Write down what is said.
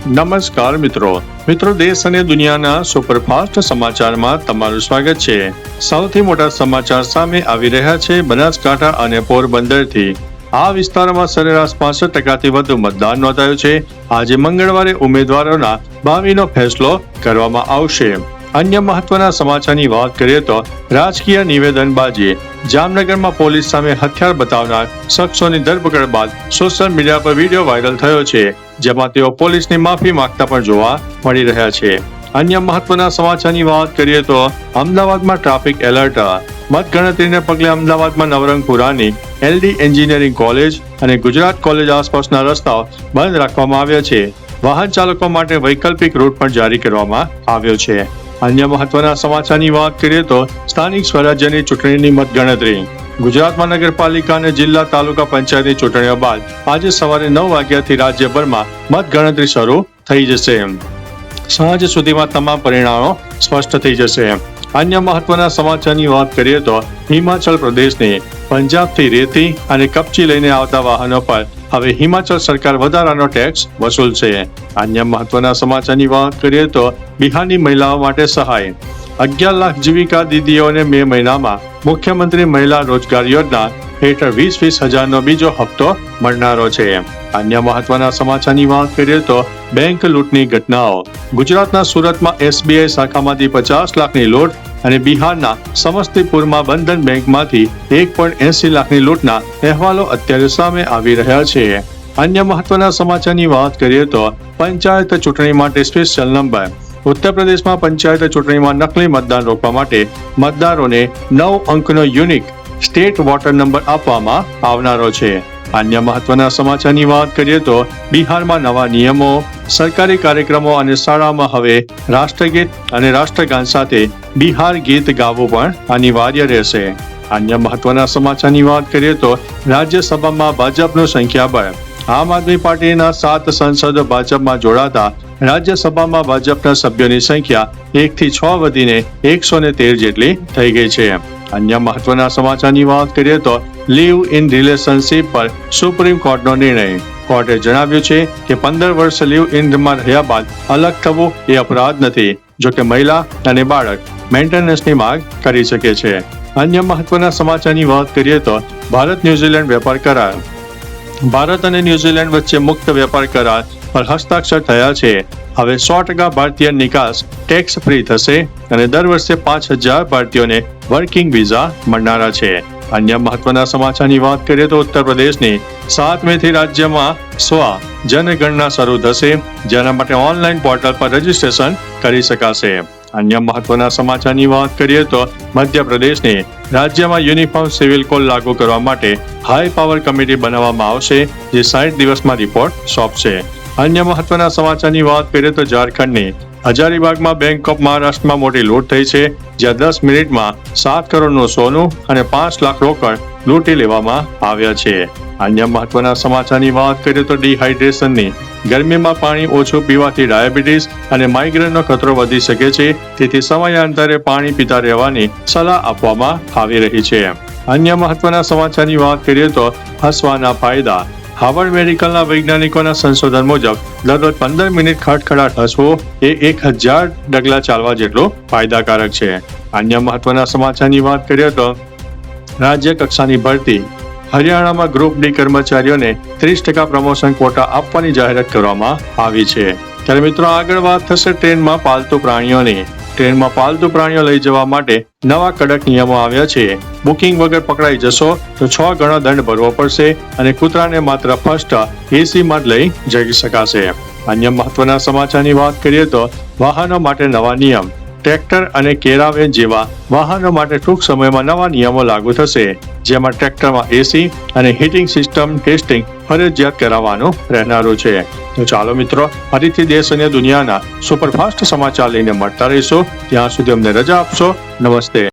નમસ્કાર મિત્રો દેશ અને દુનિયાના સુપરફાસ્ટ સમાચારમાં તમારું સ્વાગત છે। સૌથી મોટા સમાચાર સામે આવી રહ્યા છે બનાસકાંઠા અને પોરબંદરથી। આ વિસ્તારમાં સરેરાશ 65% વધુ મતદાન નોંધાયું છે। આજે મંગળવારે ઉમેદવારોના ભાવિનો ફેસલો કરવામાં આવશે। અન્ય મહત્વના સમાચારની વાત કરીએ તો રાજકીય નિવેદનબાજી। જામનગરમાં પોલીસ સામે હથિયાર બતાવનાર શખ્સોની ધરપકડ બાદ સોશિયલ મીડિયા પર વિડીયો વાયરલ થયો છે, જેમાં તેઓ પોલીસની માફી માંગતા પણ જોવા મળી રહ્યા છે। અન્ય મહત્વના સમાચારની વાત કરીએ તો અમદાવાદમાં ટ્રાફિક એલર્ટ। મતગણતરીને પગલે અમદાવાદમાં નવરંગપુરાની LD એન્જિનિયરિંગ કોલેજ અને ગુજરાત કોલેજ આસપાસના રસ્તાઓ બંધ રાખવામાં આવ્યા છે। વાહન ચાલકો માટે વૈકલ્પિક રૂટ પણ જારી કરવામાં આવ્યો છે। અન્ય મહત્વના સમાચારની વાત કરીએ તો સ્થાનિક સ્વરાજ્યની ચૂંટણીની મતગણતરી। ગુજરાતમાં નગરપાલિકા અને જિલ્લા તાલુકા પંચાયતની ચૂંટણીઓ બાદ આજે સવારે 9 વાગ્યાથી રાજ્યભરમાં મતગણતરી શરૂ થઈ જશે। સાંજ સુધીમાં તમામ પરિણામો સ્પષ્ટ થઈ જશે। અન્ય મહત્વના સમાચારની વાત કરીએ તો હિમાચલ પ્રદેશની પંજાબથી રેતી અને કપચી લઈને આવતા વાહનો પર હવે હિમાચલ સરકાર વધારાનો ટેક્સ વસૂલશે। અન્ય મહત્વના સમાચારની વાત કરીએ તો બિહારની મહિલાઓ માટે સહાય। 11 લાખ જીવિકા દીદીઓને મે મહિનામાં મુખ્યમંત્રી મહિલા રોજગાર યોજના હેઠળ 20-20 હજારનો બીજો હપ્તો મળનારો છે। અન્ય મહત્વના સમાચારની વાત કરીએ તો બેંક લૂંટની ઘટનાઓ। ગુજરાતના સુરતમાં SBI શાખામાંથી 50 લાખની લૂંટ અને બિહારના સમસ્તીપુરમાં બંધન બેંકમાંથી 1.80 લાખની લૂંટના અહેવાલો અત્યારે સામે આવી રહ્યા છે। અન્ય મહત્વના સમાચારની વાત કરીએ તો પંચાયત ચૂંટણી માટે સ્પેશિયલ નંબર। ઉત્તર પ્રદેશમાં પંચાયત ચૂંટણીમાં નકલી મતદાન રોકવા માટે મતદારોને 9 અંકનો યુનિક સ્ટેટ વોટર નંબર આપવામાં આવનારો છે। અન્ય મહત્વના સમાચારની વાત કરીએ તો બિહારમાં નવા નિયમો। સરકારી કાર્યક્રમો અને શાળામાં હવે રાષ્ટ્રગીત અને રાષ્ટ્રગાન સાથે બિહાર ગીત ગાવું પણ અનિવાર્ય રહેશે। અન્ય મહત્વના સમાચારની વાત કરીએ તો રાજ્યસભામાં ભાજપનું સંખ્યાબળ। આમ આદમી પાર્ટીના 7 સંસદો ભાજપમાં જોડાતા રાજ્યસભામાં ભાજપના સભ્યોની સંખ્યા 1 થી 6 વધીને 113 જેટલી થઈ ગઈ છે। અન્ય મહત્વના સમાચારની વાત કરીએ તો લીવ ઇન રિલેશનશિપ પર સુપ્રીમ કોર્ટનો નિર્ણય। કોર્ટે જણાવ્યું છે કે 15 વર્ષ લીવ ઇનમાં રહ્યા બાદ અલગ થવું એ અપરાધ નથી, જો કે મહિલા અને બાળક મેન્ટેનન્સની માંગ કરી શકે છે। અન્ય મહત્વના સમાચારની વાત કરીએ તો ભારત ન્યુઝીલેન્ડ વેપાર કરાર। ભારત અને ન્યુઝીલેન્ડ વચ્ચે મુક્ત વેપાર કરાર પર હસ્તાક્ષર થયા છે। હવે 100% ભારતીય નિકાસ ટેક્સ ફ્રી થશે અને દર વર્ષે 5000 ભારતીયોને વર્કિંગ વિઝા મળનારા છે। અન્ય મહત્વના સમાચારની વાત કરીએ તો ઉત્તર પ્રદેશની 7 મેથી રાજ્યમાં જનગણના શરૂ થશે, જેના માટે ઓનલાઈન પોર્ટલ પર રજીસ્ટ્રેશન કરી શકાશે। અન્ય મહત્વના સમાચારની વાત કરીએ તો મધ્યપ્રદેશની રાજ્યમાં યુનિફોર્મ સિવિલ કોડ લાગુ કરવા માટે હાઈ પાવર કમિટી બનાવવામાં આવશે, જે 60 દિવસમાં રિપોર્ટ સોંપશે। અન્ય મહત્વના સમાચારની વાત કરીએ તો ઝારખંડની હજારીબાગમાં બેંક ઓફ મહારાષ્ટ્રમાં મોટી લૂંટ થઈ છે, જ્યાં 10 મિનિટમાં 7 કરોડનું સોનું અને 5 લાખ રોકડ લૂંટી લેવામાં આવ્યા છે। અન્ય મહત્વના સમાચારની વાત કરીએ તો ડિહાઇડ્રેશનની ગરમીમાં પાણી ઓછું પીવાથી ડાયાબિટીસ અને માઇગ્રેનનો ખતરો વધી શકે છે, તેથી સમયાંતરે પાણી પીતા રહેવાની સલાહ આપવામાં આવી રહી છે। અન્ય મહત્વના સમાચારની વાત કરીએ તો હસવાના ફાયદા। હાર્વર્ડ મેડિકલના વૈજ્ઞાનિકોના સંશોધન મુજબ દરરોજ 15 મિનિટ ખડખડાટ હસવું એ 1000 ડગલા ચાલવા જેટલું ફાયદાકારક છે। અન્ય મહત્વના સમાચારની વાત કરીએ તો રાજ્ય કક્ષાની ભરતી। હરિયાણામાં ગ્રુપ ડી કર્મચારીઓને 30% પ્રમોશન કોટા આપવાની જાહેરાત કરવામાં આવી છે। ત્યારે મિત્રો આગળ વાત થશે ટ્રેનમાં પાલતુ પ્રાણીઓની। ટ્રેનમાં પાલતુ પ્રાણીઓ લઈ જવા માટે નવા કડક નિયમો આવ્યા છે। બુકિંગ વગર પકડાઈ જશો તો 6 ગણો દંડ ભરવો પડશે અને કૂતરાને માત્ર ફર્સ્ટ AC માં જ લઈ જઈ શકાશે। અન્ય મહત્વના સમાચારની વાત કરીએ તો વાહનો માટે નવા નિયમ। ટ્રેક્ટર અને કેરાવેન જેવા વાહનો માટે ટૂંક સમયમાં નવા નિયમો લાગુ થશે, જેમાં ટ્રેક્ટરમાં AC અને હીટિંગ સિસ્ટમ ટેસ્ટિંગ ફરજિયાત કરાવવાનું રહેનારું છે। તો ચાલો મિત્રો, ફરીથી દેશ અને દુનિયાના સુપરફાસ્ટ સમાચાર લઈને મળતા રહીશું। ત્યાં સુધી અમને રજા આપશો। નમસ્તે।